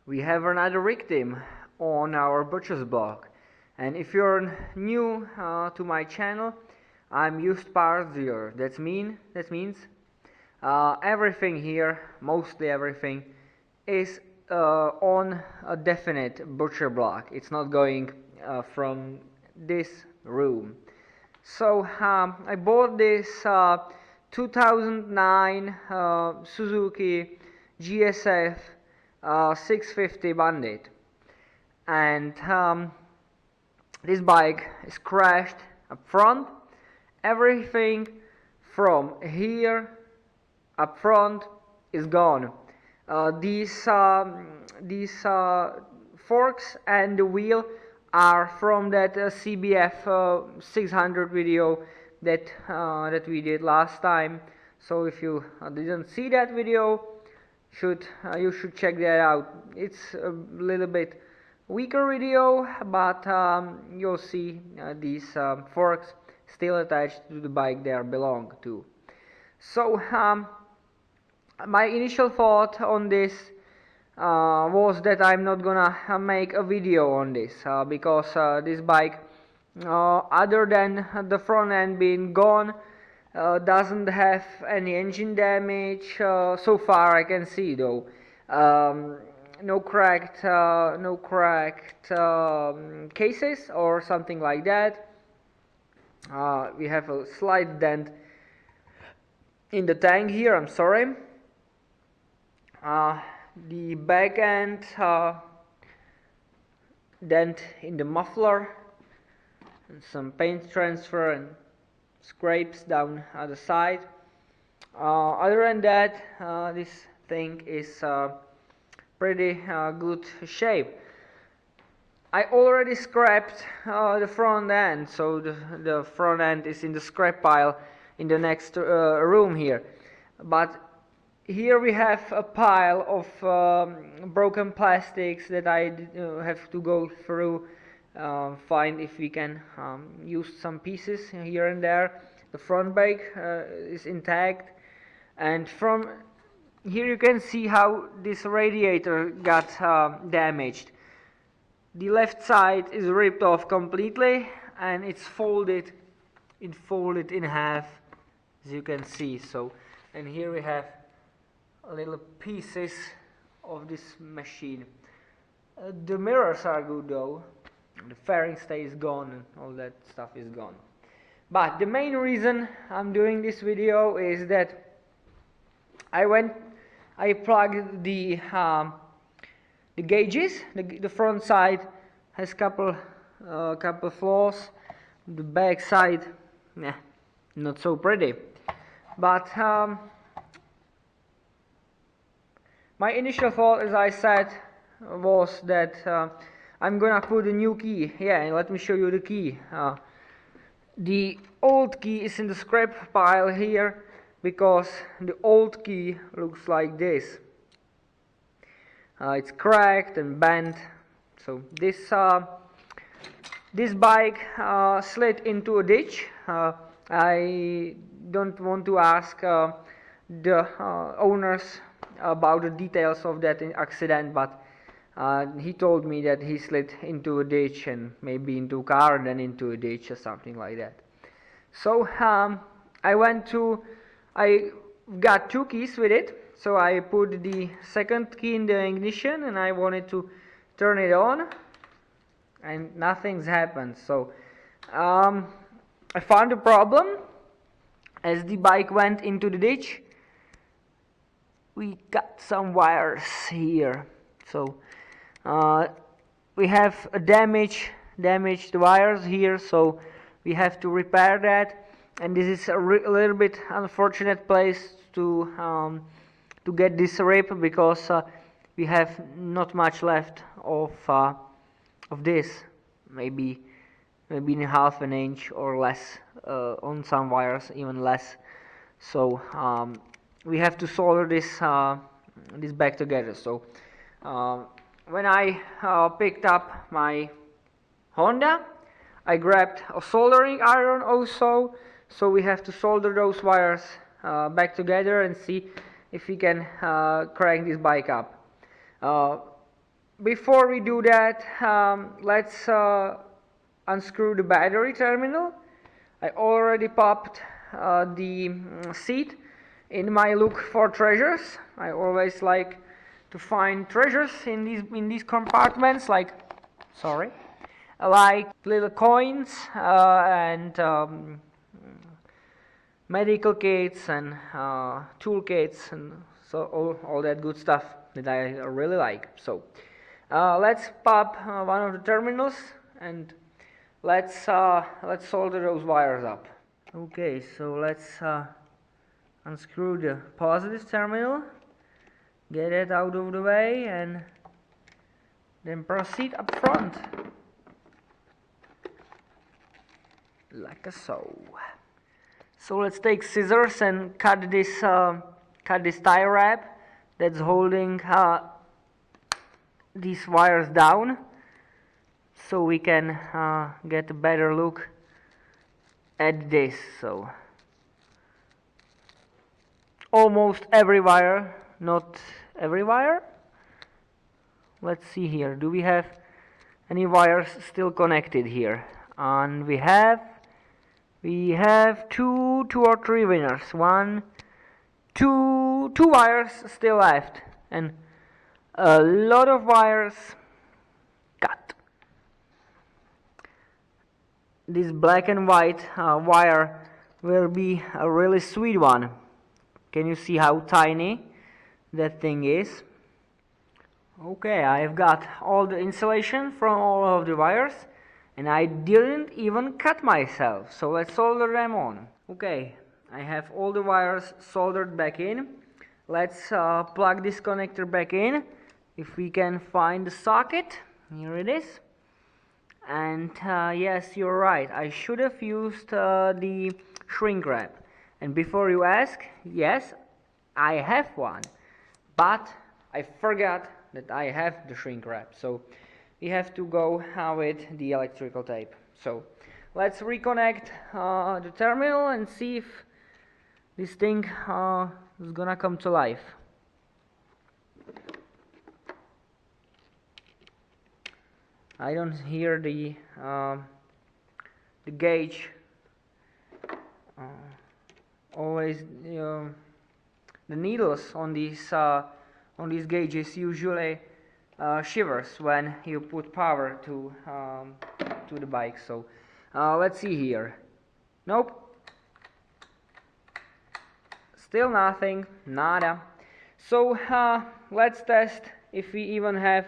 we have another victim on our butcher's block. And if you're new to my channel, I'm used parts dealer. That means everything here, mostly everything, is on a definite butcher block. It's not going from this room. So I bought this 2009 Suzuki GSF 650 Bandit, and this bike is crashed up front. Everything from here up front is gone. These forks and the wheel are from that CBF 600 video that we did last time. So if you didn't see that video, you should check that out. It's a little bit weaker video, but you'll see these forks still attached to the bike they belong to. So my initial thought on this was that I'm not gonna make a video on this because this bike, other than the front end being gone, doesn't have any engine damage so far I can see, though. No cracked cases or something like that. We have a slight dent in the tank here, I'm sorry. The back end dent in the muffler, and some paint transfer and scrapes down the side. Other than that, this thing is pretty good shape. I already scrapped the front end, so the front end is in the scrap pile in the next room here. But here we have a pile of broken plastics that I have to go through, find if we can use some pieces here and there. The front brake is intact, and from here you can see how this radiator got damaged. The left side is ripped off completely, and it's folded in half, as you can see. So, and here we have little pieces of this machine. The mirrors are good though. The fairing stays gone and all that stuff is gone. But the main reason I'm doing this video is that I plugged the gauges. The front side has couple flaws. The back side, not so pretty. But my initial thought, as I said, was that I'm gonna put a new key. Yeah, and let me show you the key. The old key is in the scrap pile here because the old key looks like this. It's cracked and bent. So this bike slid into a ditch. I don't want to ask the owners about the details of that accident, but he told me that he slid into a ditch and maybe into a car and then into a ditch or something like that. So I got two keys with it, so I put the second key in the ignition and I wanted to turn it on, and nothing's happened. So I found a problem. As the bike went into the ditch, we got some wires here. So we have a damaged wires here, so we have to repair that. And this is a little bit unfortunate place to get this rip, because we have not much left of this, maybe in half an inch or less, on some wires even less. So we have to solder this back together. So when I picked up my Honda, I grabbed a soldering iron also. So we have to solder those wires back together and see if we can crank this bike up. before we do that, let's unscrew the battery terminal. I already popped the seat in my look for treasures. I always like to find treasures in these compartments, like little coins and medical kits and tool kits, and so all that good stuff that I really like. So let's pop one of the terminals and let's solder those wires up. Okay, so let's unscrew the positive terminal, get it out of the way, and then proceed up front like so. So let's take scissors and cut this tie wrap that's holding these wires down, so we can get a better look at this. So almost every wire, not every wire. Let's see here. Do we have any wires still connected here? And we have two or three winners. Two wires still left, and a lot of wires cut. This black and white wire will be a really sweet one. Can you see how tiny that thing is? Okay, I've got all the insulation from all of the wires, and I didn't even cut myself, so let's solder them on. Okay, I have all the wires soldered back in. Let's plug this connector back in, if we can find the socket. Here it is. And yes, you're right, I should have used the shrink wrap. And before you ask, yes, I have one, but I forgot that I have the shrink wrap, so we have to go with the electrical tape. So let's reconnect the terminal and see if this thing is gonna come to life. I don't hear the gauge. Always the needles on these gauges usually shivers when you put power to the bike. So let's see here. Nope. Still nothing. Nada. So let's test if we even have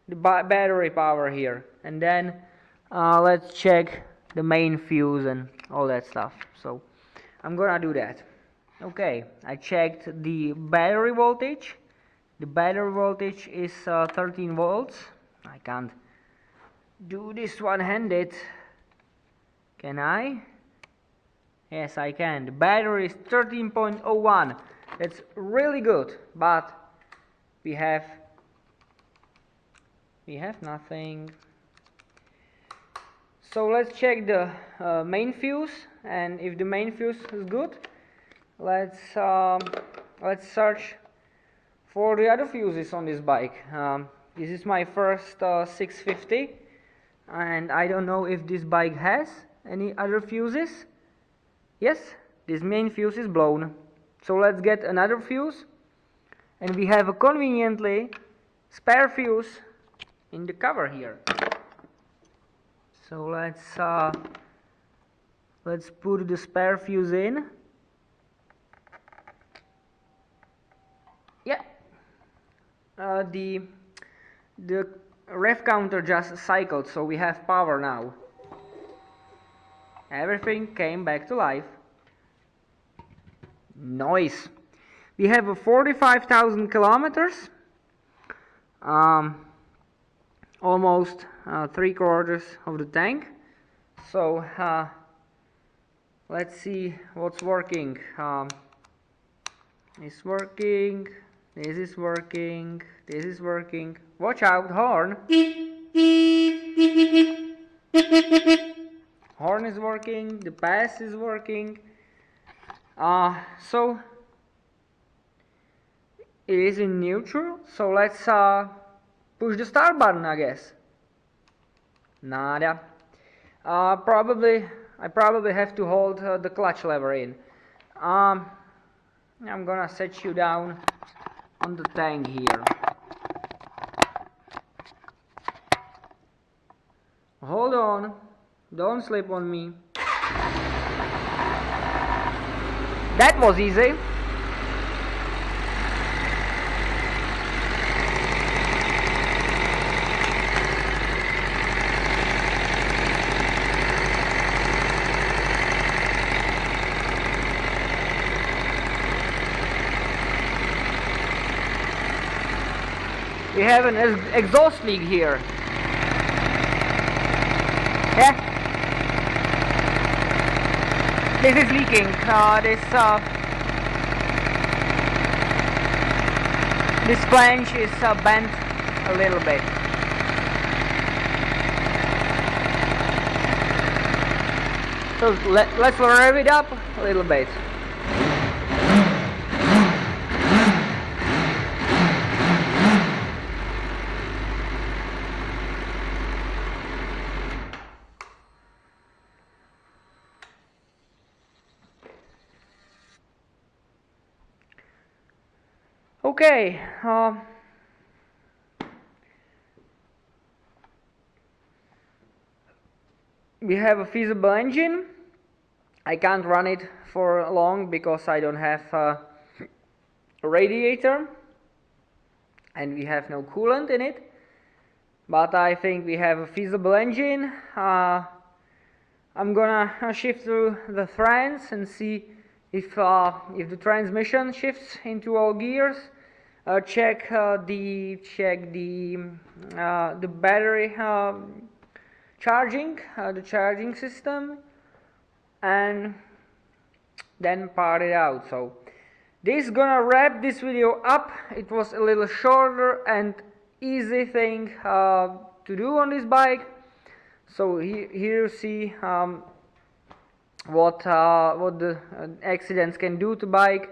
the battery power here, and then let's check the main fuse and all that stuff. So I'm gonna do that. Okay, I checked the battery voltage. The battery voltage is 13 volts. I can't do this one-handed. Can I? Yes, I can. The battery is 13.01. That's really good, but we have nothing. So let's check the main fuse, and if the main fuse is good, let's search for the other fuses on this bike. This is my first 650, and I don't know if this bike has any other fuses. Yes, this main fuse is blown. So let's get another fuse, and we have a conveniently spare fuse in the cover here. So let's put the spare fuse in. Yeah, the ref counter just cycled, so we have power now. Everything came back to life. Nice. We have a 45,000 kilometers. Almost 3/4 of the tank. So let's see what's working. It's working. This is working. This is working. Watch out, horn. Horn is working. The pass is working. So it is in neutral. So let's push the start button, I guess. Nada. I probably have to hold the clutch lever in. I'm gonna set you down on the tank here. Hold on, don't slip on me. That was easy. We have an exhaust leak here. Yeah, this is leaking. This flange is bent a little bit. So let's rev it up a little bit. Okay, we have a feasible engine. I can't run it for long because I don't have a radiator and we have no coolant in it, but I think we have a feasible engine. I'm gonna shift through the trans and see if the transmission shifts into all gears. Check the battery charging, the charging system, and then part it out. So this is gonna wrap this video up. It was a little shorter and easy thing to do on this bike. So here you see what the accidents can do to bike.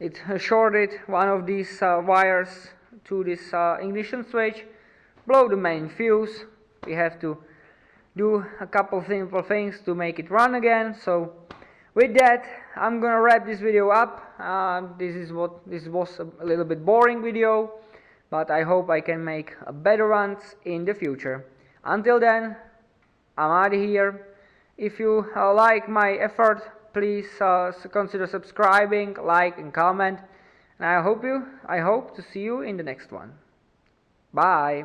It shorted one of these wires to this ignition switch, blow the main fuse. We have to do a couple simple things to make it run again. So with that, I'm gonna wrap this video up. This was a little bit boring video, but I hope I can make better ones in the future. Until then, I'm out of here. If you like my effort, please consider subscribing, like and comment, and I hope to see you in the next one. Bye.